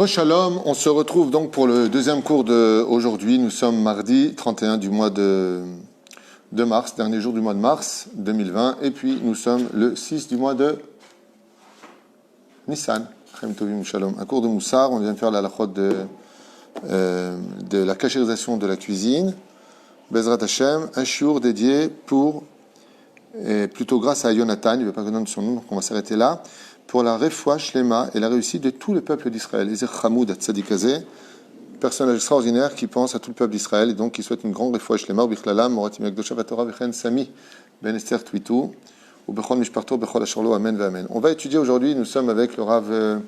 Shalom, on se retrouve donc pour le deuxième cours d'aujourd'hui. Nous sommes mardi 31 du mois de mars, dernier jour du mois de mars 2020. Et puis nous sommes le 6 du mois de Nissan. Shalom. Un cours de Moussar, on vient de faire la halachot de la cachérisation de la cuisine. Bezrat Hashem, un shiur dédié plutôt grâce à Jonathan, il ne veut pas que donne son nom, donc on va s'arrêter là, pour la refoua shlema et la réussite de tout le peuple d'Israël. Ezer Hamoud Tzadikazé, personnage extraordinaire qui pense à tout le peuple d'Israël et donc qui souhaite une grande refoua shlema, ou bichlalam, moratim yakdosha vatora v'chen sami, ben Esther Twitou, ou bechol mishparto, bechol asharlo, amen v'amen. On va étudier aujourd'hui, nous sommes avec le Rav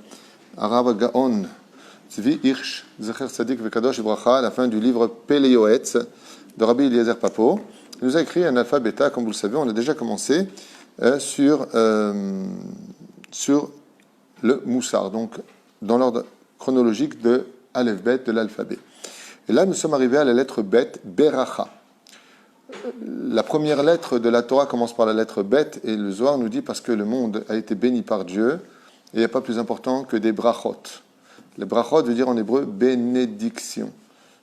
Gaon, Tzvi Hirsch, Zecher Tzadik v'kadosh Ibracha, à la fin du livre Pele Yoetz de Rabbi Eliezer Papo. Il nous a écrit un alpha bêta, comme vous le savez, on a déjà commencé sur le Moussar, donc dans l'ordre chronologique de Aleph Bet, de l'alphabet. Et là, nous sommes arrivés à la lettre Bet, Beracha. La première lettre de la Torah commence par la lettre Bet, et le Zohar nous dit parce que le monde a été béni par Dieu, et il n'y a pas plus important que des brachot. Les brachot veut dire en hébreu bénédiction.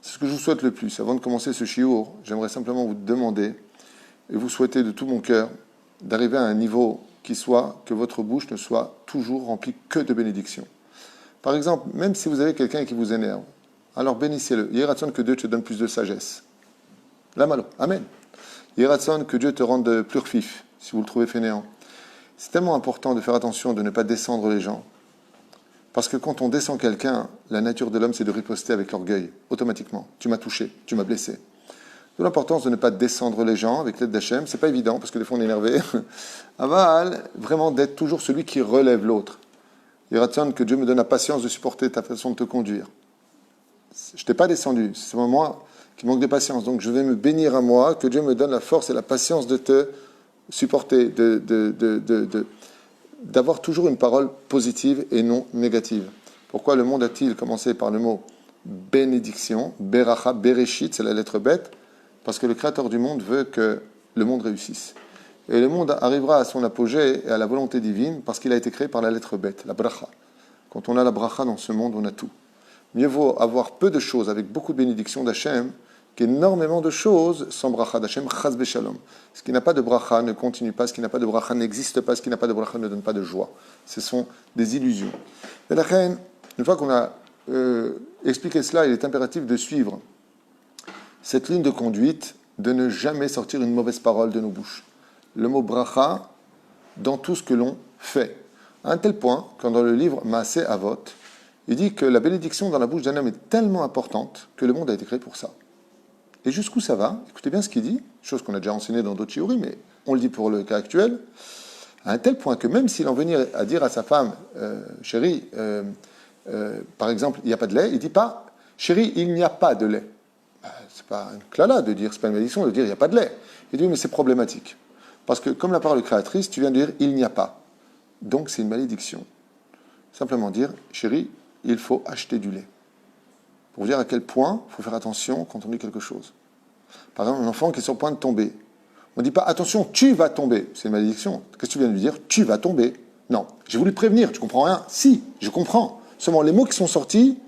C'est ce que je vous souhaite le plus. Avant de commencer ce shiur, j'aimerais simplement vous demander, et vous souhaiter de tout mon cœur, d'arriver à un niveau qui soit que votre bouche ne soit toujours remplie que de bénédictions. Par exemple, même si vous avez quelqu'un qui vous énerve, alors bénissez-le. Yératson que Dieu te donne plus de sagesse. La malo. Amen. Yératson que Dieu te rende plus fif, si vous le trouvez fainéant. C'est tellement important de faire attention de ne pas descendre les gens. Parce que quand on descend quelqu'un, la nature de l'homme, c'est de riposter avec l'orgueil, automatiquement. Tu m'as touché, tu m'as blessé. D'où l'importance de ne pas descendre les gens avec l'aide d'Hachem. C'est pas évident, parce que des fois on est énervé. Aval, vraiment d'être toujours celui qui relève l'autre. Yératson, que Dieu me donne la patience de supporter ta façon de te conduire. Je t'ai pas descendu, c'est moi qui manque de patience. Donc je vais me bénir à moi, que Dieu me donne la force et la patience de te supporter, d'avoir toujours une parole positive et non négative. Pourquoi le monde a-t-il commencé par le mot bénédiction, Beracha, Bereshit, c'est la lettre bête, parce que le Créateur du monde veut que le monde réussisse. Et le monde arrivera à son apogée et à la volonté divine parce qu'il a été créé par la lettre bête, la bracha. Quand on a la bracha dans ce monde, on a tout. Mieux vaut avoir peu de choses avec beaucoup de bénédictions d'Hachem qu'énormément de choses sans bracha d'Hachem, chas beshalom. Ce qui n'a pas de bracha ne continue pas, ce qui n'a pas de bracha n'existe pas, ce qui n'a pas de bracha ne donne pas de joie. Ce sont des illusions. Et la reine, une fois qu'on a expliqué cela, il est impératif de suivre cette ligne de conduite, de ne jamais sortir une mauvaise parole de nos bouches. Le mot bracha dans tout ce que l'on fait. À un tel point, quand dans le livre Maaseh Avot, il dit que la bénédiction dans la bouche d'un homme est tellement importante que le monde a été créé pour ça. Et jusqu'où ça va? Écoutez bien ce qu'il dit, chose qu'on a déjà enseignée dans d'autres shiurim, mais on le dit pour le cas actuel, à un tel point que même s'il en venait à dire à sa femme, chérie, par exemple, il n'y a pas de lait, il ne dit pas, chérie, il n'y a pas de lait. C'est pas une clala de dire, c'est pas une malédiction de dire, il n'y a pas de lait. Il dit, mais c'est problématique. Parce que comme la parole créatrice, tu viens de dire, il n'y a pas. Donc c'est une malédiction. Simplement dire, chérie, il faut acheter du lait. Pour vous dire à quel point il faut faire attention quand on dit quelque chose. Par exemple, un enfant qui est sur le point de tomber. On ne dit pas, attention, tu vas tomber. C'est une malédiction. Qu'est-ce que tu viens de lui dire? Tu vas tomber. Non, j'ai voulu te prévenir, tu comprends rien? Si, je comprends. Seulement, les mots qui sont sortis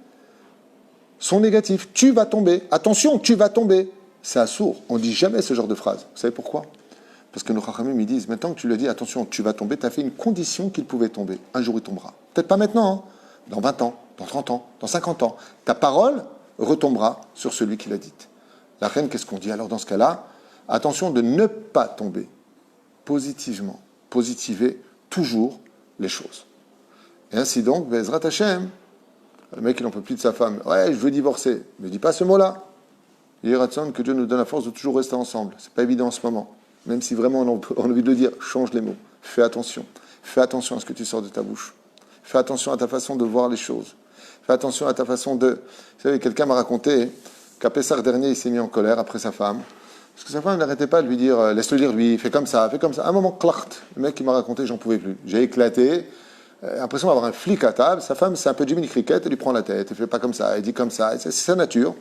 sont négatifs. Tu vas tomber. Attention, tu vas tomber. C'est assourd. On ne dit jamais ce genre de phrase. Vous savez pourquoi? Parce que nos chachamim, ils disent, maintenant que tu lui as dit, attention, tu vas tomber, tu as fait une condition qu'il pouvait tomber. Un jour, il tombera. Peut-être pas maintenant, hein. Dans 20 ans, dans 30 ans, dans 50 ans. Ta parole retombera sur celui qui l'a dite. La reine, qu'est-ce qu'on dit? Alors dans ce cas-là, attention de ne pas tomber positivement. Positiver toujours les choses. Et ainsi donc, Bezrat Hashem, le mec, il n'en peut plus de sa femme. Ouais, je veux divorcer. Ne dis pas ce mot-là. Yératson, que Dieu nous donne la force de toujours rester ensemble. C'est pas évident en ce moment. Même si vraiment on a envie de le dire, change les mots. Fais attention. Fais attention à ce que tu sors de ta bouche. Fais attention à ta façon de voir les choses. Fais attention à ta façon de... Vous savez, quelqu'un m'a raconté qu'à Pessah dernier, il s'est mis en colère après sa femme. Parce que sa femme n'arrêtait pas de lui dire, laisse-le dire lui, fais comme ça, fais comme ça. À un moment, clart, le mec qui m'a raconté, j'en pouvais plus. J'ai éclaté. L'impression d'avoir un flic à table. Sa femme, c'est un peu Jiminy Cricket, elle lui prend la tête, elle fait pas comme ça, elle dit comme ça. C'est sa nature.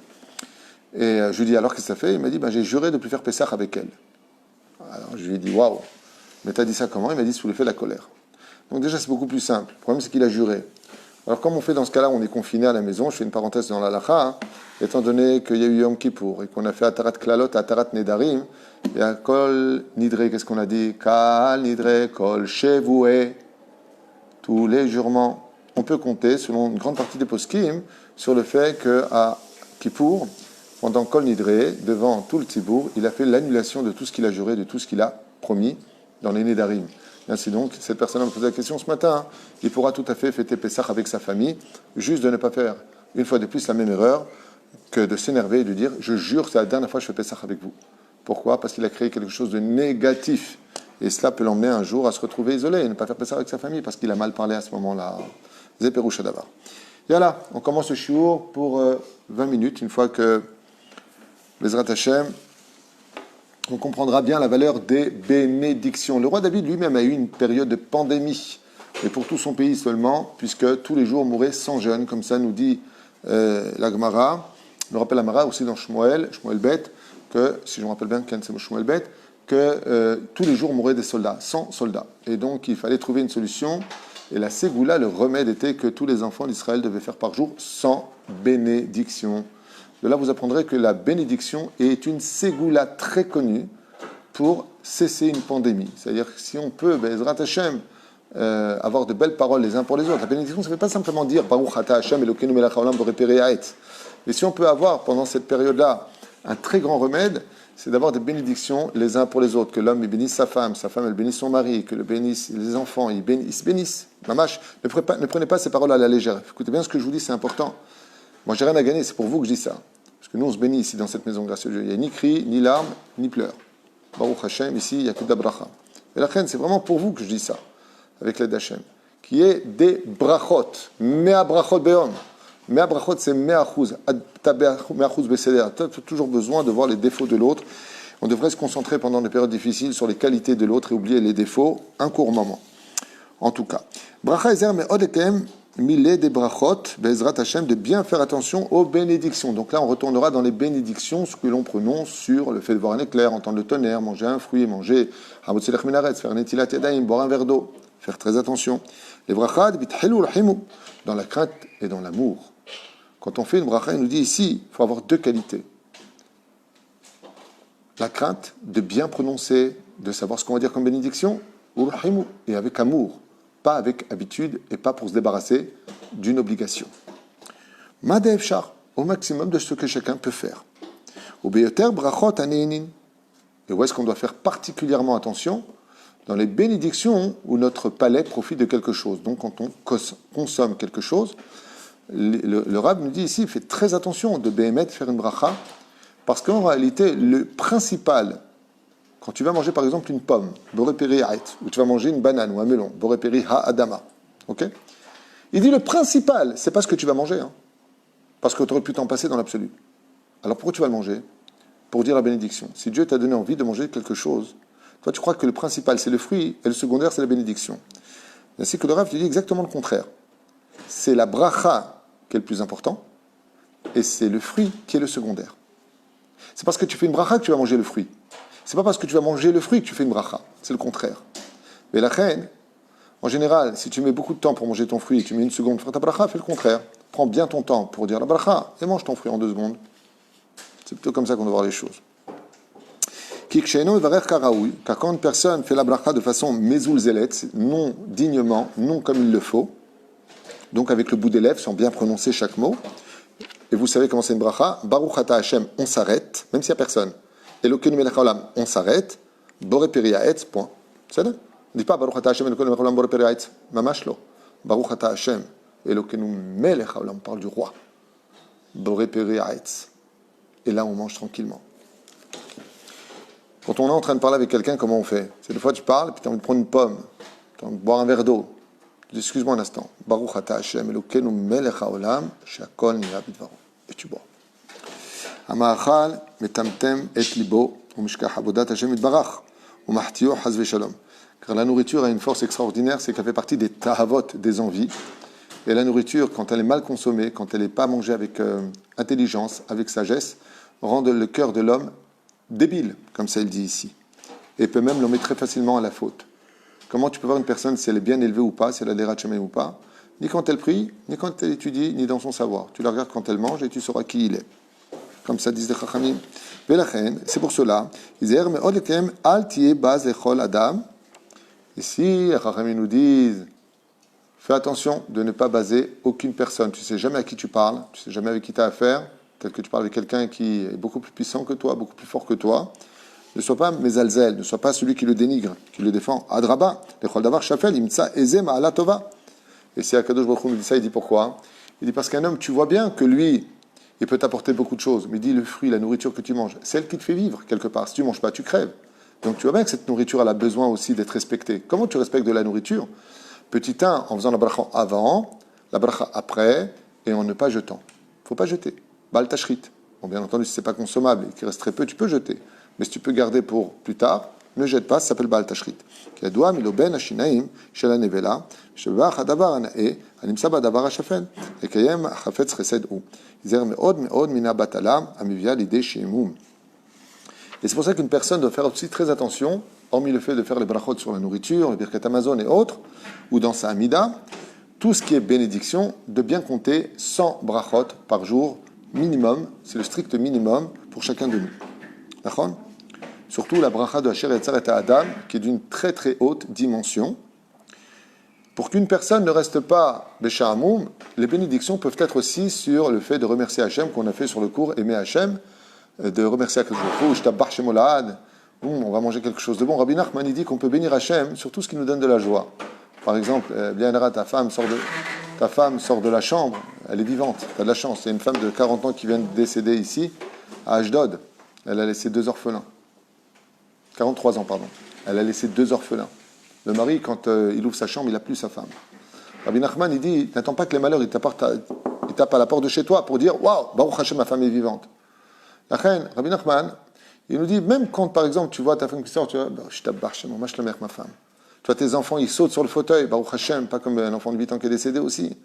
Et je lui dis, alors qu'est-ce que ça fait? Il m'a dit, j'ai juré de ne plus faire Pessah avec elle. Alors je lui ai dit, waouh, mais t'as dit ça comment? Il m'a dit, sous l'effet de la colère. Donc déjà, c'est beaucoup plus simple. Le problème, c'est qu'il a juré. Alors, comme on fait dans ce cas-là, on est confiné à la maison, je fais une parenthèse dans l'halakha, hein, étant donné qu'il y a eu Yom Kippour et qu'on a fait Atarat Klalot, Atarat Nedarim, et à Kol Nidre, qu'est-ce qu'on a dit? Kal Nidre, Kol Shevoué, tous les jurements. On peut compter, selon une grande partie des poskim, sur le fait qu'à Kippour, pendant Kol Nidre, devant tout le Tibour, il a fait l'annulation de tout ce qu'il a juré, de tout ce qu'il a promis dans les Nedarim. Ainsi donc, cette personne me posait la question ce matin, il pourra tout à fait fêter Pessah avec sa famille, juste de ne pas faire une fois de plus la même erreur que de s'énerver et de dire « je jure, c'est la dernière fois que je fais Pessah avec vous ». Pourquoi? Parce qu'il a créé quelque chose de négatif. Et cela peut l'emmener un jour à se retrouver isolé et ne pas faire Pessah avec sa famille parce qu'il a mal parlé à ce moment-là. Zéperoucha d'abord. Voilà, on commence le shiur pour 20 minutes, une fois que Bezrat Hashem, on comprendra bien la valeur des bénédictions. Le roi David lui-même a eu une période de pandémie, et pour tout son pays seulement, puisque tous les jours mouraient 100 jeunes, comme ça nous dit la Gemara. Je me rappelle la Gemara aussi dans Shmuel Bet, que, si je me rappelle bien, c'est Shmuel Bet, que tous les jours mouraient des soldats, 100 soldats. Et donc il fallait trouver une solution, et la Ségoula, le remède était que tous les enfants d'Israël devaient faire par jour 100 bénédictions. De là, vous apprendrez que la bénédiction est une ségoula très connue pour cesser une pandémie. C'est-à-dire que si on peut, Bezrat Hashem, avoir de belles paroles les uns pour les autres, la bénédiction, ça ne veut pas simplement dire Baruch Ata Hashem Elokeinu melech haolam borei peri ha'etz. Mais si on peut avoir, pendant cette période-là, un très grand remède, c'est d'avoir des bénédictions les uns pour les autres. Que l'homme il bénisse sa femme elle bénisse son mari, que le bénisse les enfants, ils se bénissent. Mamash, ne prenez pas ces paroles à la légère. Écoutez bien ce que je vous dis, c'est important. Moi, j'ai rien à gagner, c'est pour vous que je dis ça. Parce que nous, on se bénit ici dans cette maison, grâce à Dieu. Il n'y a ni cri, ni larmes, ni pleurs. Baruch Hashem, ici, il n'y a que d'abracha. Et la reine, c'est vraiment pour vous que je dis ça, avec l'aide d'Hachem, qui est des brachot. Mea brachot be'om. Mea brachot, c'est mea chouz. Mea chouz beseder. Tu as toujours besoin de voir les défauts de l'autre. On devrait se concentrer pendant des périodes difficiles sur les qualités de l'autre et oublier les défauts un court moment. En tout cas. Bracha ezer me'od etem. Millet des brachot, Bezrat Hashem, de bien faire attention aux bénédictions. Donc là, on retournera dans les bénédictions, ce que l'on prononce sur le fait de voir un éclair, entendre le tonnerre, manger un fruit, manger hamotzelech minaretz, faire un etilat yadayim, boire un verre d'eau, faire très attention. Les brachad, bithelou l'himou, dans la crainte et dans l'amour. Quand on fait une bracha, il nous dit ici, il faut avoir deux qualités. La crainte de bien prononcer, de savoir ce qu'on va dire comme bénédiction, ou l'himou, et avec amour. Pas avec habitude et pas pour se débarrasser d'une obligation. Madev shar, au maximum de ce que chacun peut faire. Obeyoter brachot aneinin. Et où est-ce qu'on doit faire particulièrement attention? Dans les bénédictions où notre palais profite de quelque chose. Donc quand on consomme quelque chose, le Rab nous dit ici, faites très attention de béhémet faire une bracha, parce qu'en réalité, le principal, quand tu vas manger par exemple une pomme, boreperi ha'et, ou tu vas manger une banane ou un melon, boreperi ha'adama, ok? Il dit le principal, c'est pas ce que tu vas manger, hein, parce que tu aurais pu t'en passer dans l'absolu. Alors pourquoi tu vas le manger? Pour dire la bénédiction. Si Dieu t'a donné envie de manger quelque chose, toi tu crois que le principal c'est le fruit et le secondaire c'est la bénédiction. Ainsi que le Rav te dit exactement le contraire. C'est la bracha qui est le plus important et c'est le fruit qui est le secondaire. C'est parce que tu fais une bracha que tu vas manger le fruit. C'est pas parce que tu vas manger le fruit que tu fais une bracha. C'est le contraire. Mais la reine, en général, si tu mets beaucoup de temps pour manger ton fruit et que tu mets une seconde pour faire ta bracha, fais le contraire. Prends bien ton temps pour dire la bracha et mange ton fruit en 2 secondes. C'est plutôt comme ça qu'on doit voir les choses. Car quand une personne fait la bracha de façon mezoulzelet, non dignement, non comme il le faut, donc avec le bout des lèvres, sans bien prononcer chaque mot, et vous savez comment c'est une bracha, Baruch Ata Hashem, on s'arrête, même s'il n'y a personne. Elokeinu melech haolam, on s'arrête. Borei peri ha'etz, point. C'est ça? On ne dit pas Baruch Ata Hashem, Elokeinu melech haolam, borei peri ha'etz. Mamash lo. Baruch Ata Hashem, Elokeinu melech haolam, on parle du roi. Borei peri ha'etz. Et là, on mange tranquillement. Quand on est en train de parler avec quelqu'un, comment on fait? C'est des fois tu parles, puis tu as envie de prendre une pomme, tu as envie de boire un verre d'eau. Tu dis, excuse-moi un instant. Baruch Ata Hashem, Elokeinu melech haolam, she'akol nira bidvaro. Et tu bois. המאכל מטמטם את ליבו ומשכח עבודת השם יתברך ומחטיאו חס ושלום. Car la nourriture a une force extraordinaire, c'est qu'elle fait partie des tahavot, des envies. Et la nourriture, quand elle est mal consommée, quand elle n'est pas mangée avec intelligence, avec sagesse, rend le cœur de l'homme débile, comme ça il dit ici. Et peut même l'emmener très facilement à la faute. Comment tu peux voir une personne, si elle est bien élevée ou pas, si elle a des rachemé ou pas? ni quand elle prie, ni quand elle étudie, ni dans son savoir. Tu la regardes quand elle mange et tu sauras qui il est. Comme ça disent les Chachamim. C'est pour cela. Ici, les Chachamim nous disent, fais attention de ne pas baser aucune personne. Tu ne sais jamais à qui tu parles, tu ne sais jamais avec qui tu as affaire, tel que tu parles avec quelqu'un qui est beaucoup plus puissant que toi, beaucoup plus fort que toi. Ne sois pas mésalzel, ne sois pas celui qui le dénigre, qui le défend. Adraba, lechol davar shafel, imtsa eze ma'ala tova. Et si Akadosh Baruch Hu nous dit ça, il dit pourquoi? Il dit parce qu'un homme, tu vois bien que lui, il peut t'apporter beaucoup de choses, mais il dit le fruit, la nourriture que tu manges, celle qui te fait vivre quelque part. Si tu ne manges pas, tu crèves. Donc tu vois bien que cette nourriture, elle a besoin aussi d'être respectée. Comment tu respectes de la nourriture? Petit 1, en faisant la bracha avant, la bracha après, et en ne pas jetant. Il ne faut pas jeter. Bal tashrit. Bon, bien entendu, si ce n'est pas consommable et qu'il reste très peu, tu peux jeter. Mais si tu peux garder pour plus tard, ne jette pas, ça s'appelle Baal Tashrit. Kiadua miloben hashinaim shel hanevela, shebach hadavar hanae, hanimsa badavar hashafel, ekayem hafetz chesed hu. Izer meod mina batala, amivia l'idée sheimum. Et c'est pour ça qu'une personne doit faire aussi très attention, hormis le fait de faire les brachot sur la nourriture, le birkat Amazon et autres, ou dans sa amida, tout ce qui est bénédiction, de bien compter 100 brachot par jour, minimum, c'est le strict minimum pour chacun de nous. D'accord ? Surtout la bracha de Asher Yetzer et Adam, qui est d'une très très haute dimension. Pour qu'une personne ne reste pas Béchahamoum, les bénédictions peuvent être aussi sur le fait de remercier Hachem, qu'on a fait sur le cours Aimer Hachem, de remercier Akadosh Baruch Hu, on va manger quelque chose de bon. Rabbi Nachman dit qu'on peut bénir Hachem sur tout ce qui nous donne de la joie. Par exemple, Bianara, ta femme sort de la chambre, elle est vivante, tu as de la chance. Il y a une femme de 40 ans qui vient de décéder ici, à Ashdod. Elle a laissé 2 orphelins. 43 ans, pardon. Elle a laissé 2 orphelins. Le mari, quand il ouvre sa chambre, il n'a plus sa femme. Rabbi Nachman, il dit, n'attends pas que les malheurs, ils tapent à la porte de chez toi pour dire, waouh, Baruch Hashem, ma femme est vivante. La reine, Rabbi Nachman, il nous dit, même quand, par exemple, tu vois ta femme qui sort, tu vois, je t'abbarre chez moi, je la mère, ma femme. Tu vois tes enfants, ils sautent sur le fauteuil, Baruch Hashem, pas comme un enfant de 8 ans qui est décédé aussi.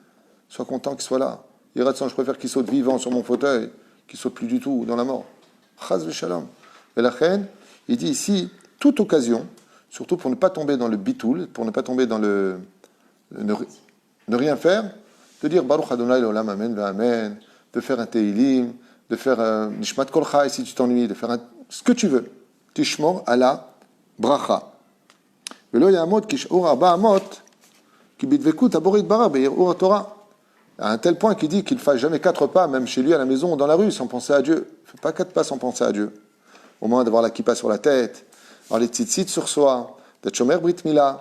Sois content qu'il soit là. Il reste, je préfère qu'il saute vivant sur mon fauteuil, qu'il saute plus du tout dans la mort. Chaz v'shalom. Et la reine, il dit ici, toute occasion, surtout pour ne pas tomber dans le bitoul, pour ne pas tomber dans le ne rien faire, de dire Baruch Adonai l'olam amen v'amen, de faire un teilim, de faire un nishmat kol chai si tu t'ennuies, de faire ce que tu veux. Tishmor ala bracha. Velo yamot kishur arba amot ki bidvekut aborit bara be'irur Torah. À un tel point qu'il dit qu'il ne fasse jamais 4 pas, même chez lui à la maison ou dans la rue, sans penser à Dieu. Il ne fait pas 4 pas sans penser à Dieu. Au moins d'avoir la kippa sur la tête, avoir les tzitzit sur soi, d'être shomer brit mila.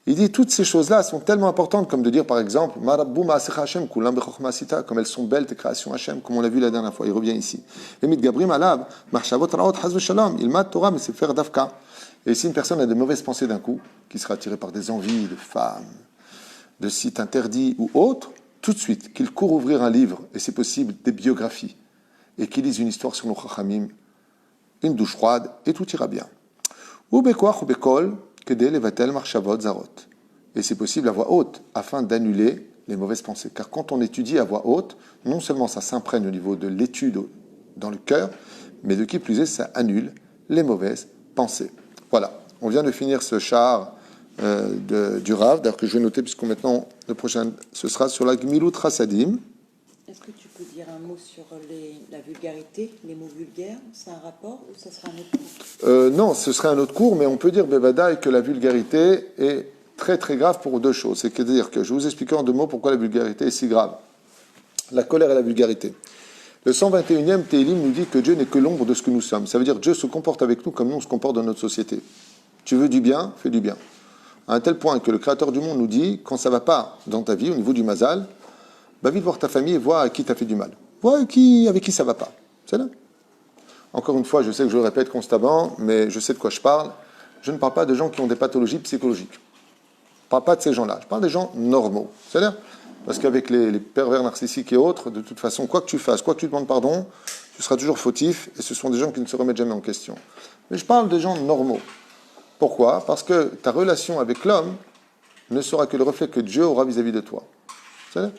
Il dit toutes ces choses-là sont tellement importantes, comme de dire par exemple, comme elles sont belles tes créations Hashem, comme on l'a vu la dernière fois. Il revient ici. Et si une personne a de mauvaises pensées d'un coup, qui sera attirée par des envies de femmes, de sites interdits ou autres, tout de suite, qu'il court ouvrir un livre, et c'est possible, des biographies, et qu'il lise une histoire sur nos chachamim, une douche froide, et tout ira bien. Et c'est possible à voix haute, afin d'annuler les mauvaises pensées. Car quand on étudie à voix haute, non seulement ça s'imprègne au niveau de l'étude dans le cœur, mais de qui plus est, ça annule les mauvaises pensées. Voilà, on vient de finir ce char du Rav, d'ailleurs que je vais noter, puisque maintenant, le prochain, ce sera sur la Gmilut Chasadim. Est-ce que tu peux dire un mot sur la vulgarité, les mots vulgaires? C'est un rapport ou ça sera un autre cours? Non, ce serait un autre cours, mais on peut dire, Bevadaï, que la vulgarité est très très grave pour 2 choses. C'est-à-dire que je vais vous expliquer en 2 mots pourquoi la vulgarité est si grave. La colère et la vulgarité. Le 121e Télim nous dit que Dieu n'est que l'ombre de ce que nous sommes. Ça veut dire que Dieu se comporte avec nous comme nous on se comporte dans notre société. Tu veux du bien, fais du bien. À un tel point que le Créateur du monde nous dit, quand ça ne va pas dans ta vie, au niveau du mazal, va vite voir ta famille et vois à qui tu as fait du mal. Vois avec qui ça ne va pas. C'est là. Encore une fois, je sais que je le répète constamment, mais je sais de quoi je parle. Je ne parle pas de gens qui ont des pathologies psychologiques. Je ne parle pas de ces gens-là. Je parle des gens normaux. C'est-à-dire, parce qu'avec les pervers narcissiques et autres, de toute façon, quoi que tu fasses, quoi que tu demandes pardon, tu seras toujours fautif, et ce sont des gens qui ne se remettent jamais en question. Mais je parle des gens normaux. Pourquoi? Parce que ta relation avec l'homme ne sera que le reflet que Dieu aura vis-à-vis de toi. C'est-à-dire,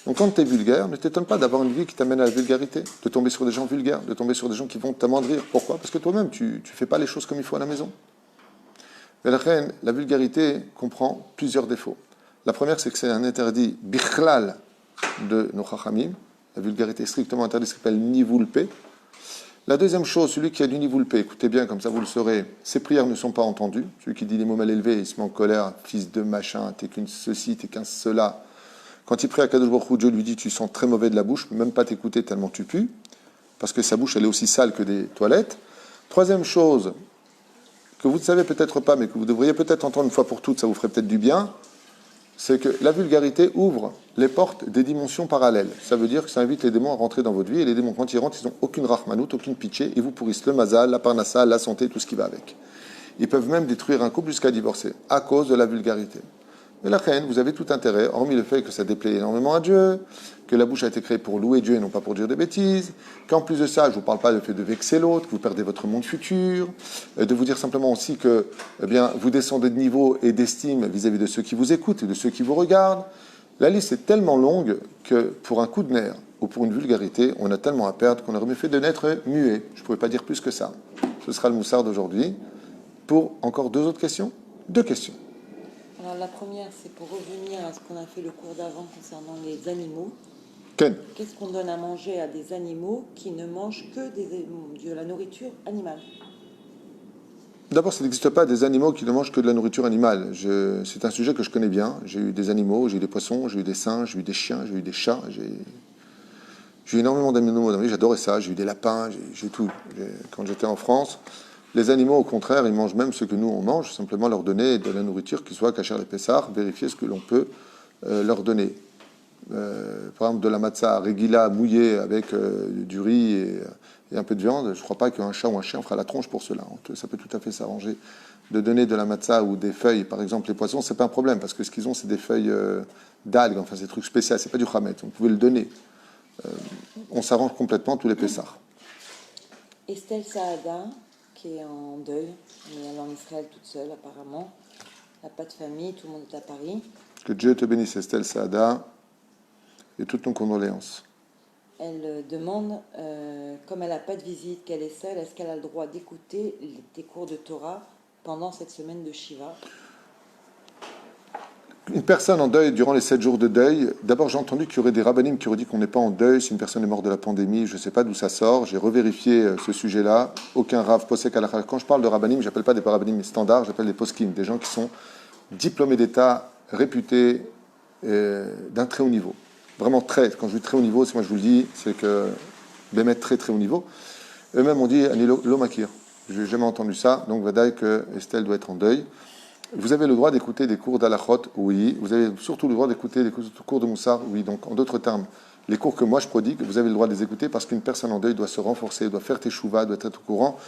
donc quand tu es vulgaire, ne t'étonne pas d'avoir une vie qui t'amène à la vulgarité, de tomber sur des gens vulgaires, de tomber sur des gens qui vont t'amoindrir. Pourquoi? Parce que toi-même, tu ne fais pas les choses comme il faut à la maison. Mais la vulgarité comprend plusieurs défauts. La première, c'est que c'est un interdit bichlal de nos chachamim. La vulgarité est strictement interdite, ce qu'on appelle nivulpe. La deuxième chose, celui qui a du nivulpe, écoutez bien, comme ça vous le saurez, ses prières ne sont pas entendues. Celui qui dit les mots mal élevés, il se met en colère, fils de machin, t'es qu'une ceci, t'es qu'un cela. Quand il prie à Kadosh Baruch Hu, Dieu lui dit, tu sens très mauvais de la bouche, même pas t'écouter tellement tu pues, parce que sa bouche, elle est aussi sale que des toilettes. Troisième chose, que vous ne savez peut-être pas, mais que vous devriez peut-être entendre une fois pour toutes, ça vous ferait peut-être du bien, c'est que la vulgarité ouvre les portes des dimensions parallèles. Ça veut dire que ça invite les démons à rentrer dans votre vie, et les démons, quand ils rentrent, ils n'ont aucune rahmanout, aucune pitié, ils vous pourrissent le mazal, la parnassa, la santé, tout ce qui va avec. Ils peuvent même détruire un couple jusqu'à divorcer, à cause de la vulgarité. Mais la reine, vous avez tout intérêt, hormis le fait que ça déplaît énormément à Dieu, que la bouche a été créée pour louer Dieu et non pas pour dire des bêtises, qu'en plus de ça, je ne vous parle pas du fait de vexer l'autre, que vous perdez votre monde futur, de vous dire simplement aussi que eh bien, vous descendez de niveau et d'estime vis-à-vis de ceux qui vous écoutent et de ceux qui vous regardent. La liste est tellement longue que pour un coup de nerf ou pour une vulgarité, on a tellement à perdre qu'on aurait mieux fait de n'être muet. Je ne pouvais pas dire plus que ça. Ce sera le moussard d'aujourd'hui. Pour encore deux autres questions ? Deux questions. Alors la première, c'est pour revenir à ce qu'on a fait le cours d'avant concernant les animaux. Ken. Qu'est-ce qu'on donne à manger à des animaux qui ne mangent que de la nourriture animale? D'abord, ça n'existe pas des animaux qui ne mangent que de la nourriture animale. C'est un sujet que je connais bien. J'ai eu des animaux, j'ai eu des poissons, j'ai eu des singes, j'ai eu des chiens, j'ai eu des chats. J'ai eu énormément d'animaux dans ma vie, j'adorais ça. J'ai eu des lapins, j'ai tout. Quand j'étais en France, les animaux, au contraire, ils mangent même ce que nous, on mange. Simplement leur donner de la nourriture qui soit cachère les pessards, vérifier ce que l'on peut leur donner. Par exemple, de la matzah regila mouillée avec du riz et un peu de viande. Je ne crois pas qu'un chat ou un chien fera la tronche pour cela. Ça peut tout à fait s'arranger. De donner de la matzah ou des feuilles, par exemple les poissons, c'est pas un problème parce que ce qu'ils ont, c'est des feuilles d'algues, enfin c'est des trucs spéciaux, c'est pas du khamet. Vous pouvez le donner. On s'arrange complètement tous les pessards. Estelle Saada, qui est en deuil, mais elle est en Israël toute seule apparemment. Elle n'a pas de famille, tout le monde est à Paris. Que Dieu te bénisse, Estelle Saada, et toutes nos condoléances. Elle demande, comme elle n'a pas de visite, qu'elle est seule, est-ce qu'elle a le droit d'écouter tes cours de Torah pendant cette semaine de Shiva? Une personne en deuil durant les 7 jours de deuil, d'abord j'ai entendu qu'il y aurait des rabbinim qui auraient dit qu'on n'est pas en deuil si une personne est morte de la pandémie, je ne sais pas d'où ça sort, j'ai revérifié ce sujet-là, aucun rav posek halakha. Quand je parle de rabbinim, je n'appelle pas des rabbinim standards, j'appelle des poskim, des gens qui sont diplômés d'État, réputés d'un très haut niveau. Vraiment très, quand je dis très haut niveau, c'est moi je vous le dis, c'est que Bémet très très haut niveau. Eux-mêmes ont dit Ani lo makir. Je n'ai jamais entendu ça, donc vadaï que Estelle doit être en deuil. Vous avez le droit d'écouter des cours d'Alachot, oui. Vous avez surtout le droit d'écouter des cours de Moussar, oui. Donc, en d'autres termes, les cours que moi je prodigue, vous avez le droit de les écouter parce qu'une personne en deuil doit se renforcer, doit faire teshuva, doit être au courant.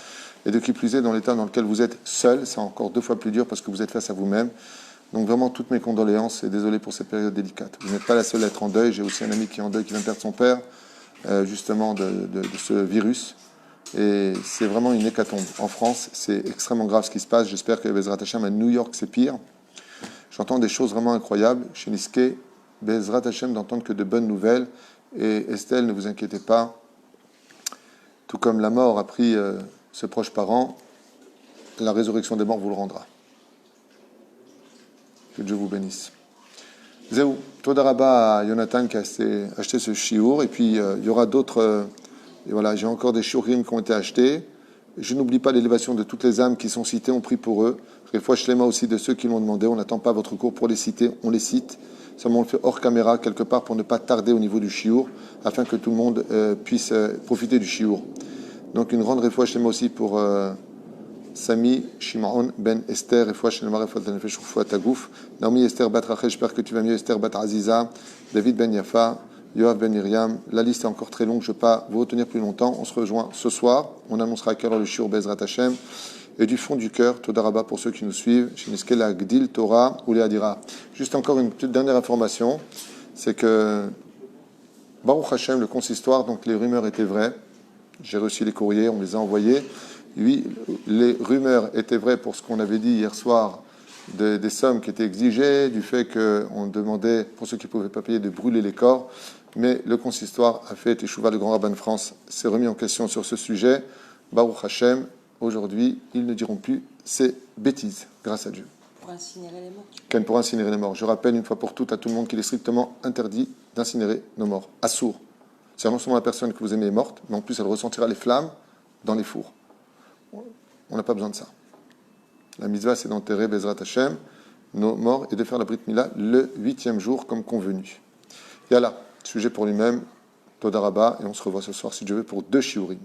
Et de qui plus est, dans l'état dans lequel vous êtes seul, c'est encore 2 fois plus dur parce que vous êtes face à vous-même. Donc, vraiment, toutes mes condoléances et désolé pour cette période délicate. Vous n'êtes pas la seule à être en deuil. J'ai aussi un ami qui est en deuil, qui vient de perdre son père, justement, de ce virus. Et c'est vraiment une hécatombe. En France, c'est extrêmement grave ce qui se passe. J'espère que Bezrat Hashem à New York, c'est pire. J'entends des choses vraiment incroyables. Chez Niske, Bezrat Hashem d'entendre que de bonnes nouvelles. Et Estelle, ne vous inquiétez pas. Tout comme la mort a pris ce proche parent, la résurrection des morts vous le rendra. Que Dieu vous bénisse. Zéou, Todaraba à Jonathan qui a acheté ce chiour. Et puis, il y aura d'autres... Et voilà, j'ai encore des shiurim qui ont été achetés. Je n'oublie pas l'élévation de toutes les âmes qui sont citées, on prie pour eux. Des fois, je l'aime aussi de ceux qui l'ont demandé. On n'attend pas votre cours pour les citer, on les cite. Seulement, on le fait hors caméra, quelque part, pour ne pas tarder au niveau du shiur, afin que tout le monde puisse profiter du shiur. Donc, une grande réfoua, je l'aime aussi pour Sami, Shimon, Ben, Esther, réfoua, je l'aime réfoua, Tanefesh, réfoua, Tagouf. Naomi, Esther, Bat Rachel, j'espère que tu vas mieux. Esther, Bat Aziza, David, Ben Yafa. Yoav Ben Miriam, la liste est encore très longue, je ne vais pas vous retenir plus longtemps. On se rejoint ce soir, on annoncera à quelle heure le shiur Bezrat Hashem. Et du fond du cœur, Todaraba pour ceux qui nous suivent, Shiniskela Gdil Torah ou Adira. Juste encore une petite dernière information, c'est que Baruch Hashem, le consistoire, donc les rumeurs étaient vraies. J'ai reçu les courriers, on les a envoyés. Oui, les rumeurs étaient vraies pour ce qu'on avait dit hier soir, des sommes qui étaient exigées, du fait qu'on demandait, pour ceux qui ne pouvaient pas payer, de brûler les corps. Mais le consistoire a fait, Teshuvah, le grand rabbin de France, s'est remis en question sur ce sujet. Baruch Hashem, aujourd'hui, ils ne diront plus ces bêtises, grâce à Dieu. Pour incinérer les morts. Ken pour incinérer les morts. Je rappelle une fois pour toutes à tout le monde qu'il est strictement interdit d'incinérer nos morts. Assour. C'est non seulement la personne que vous aimez est morte, mais en plus elle ressentira les flammes dans les fours. On n'a pas besoin de ça. La mitzvah, c'est d'enterrer Bezrat Hashem, nos morts, et de faire la Brit Mila le 8e jour, comme convenu. Yalla, sujet pour lui-même, Toda Rabba, et on se revoit ce soir, si Dieu veut, pour 2 shiurim.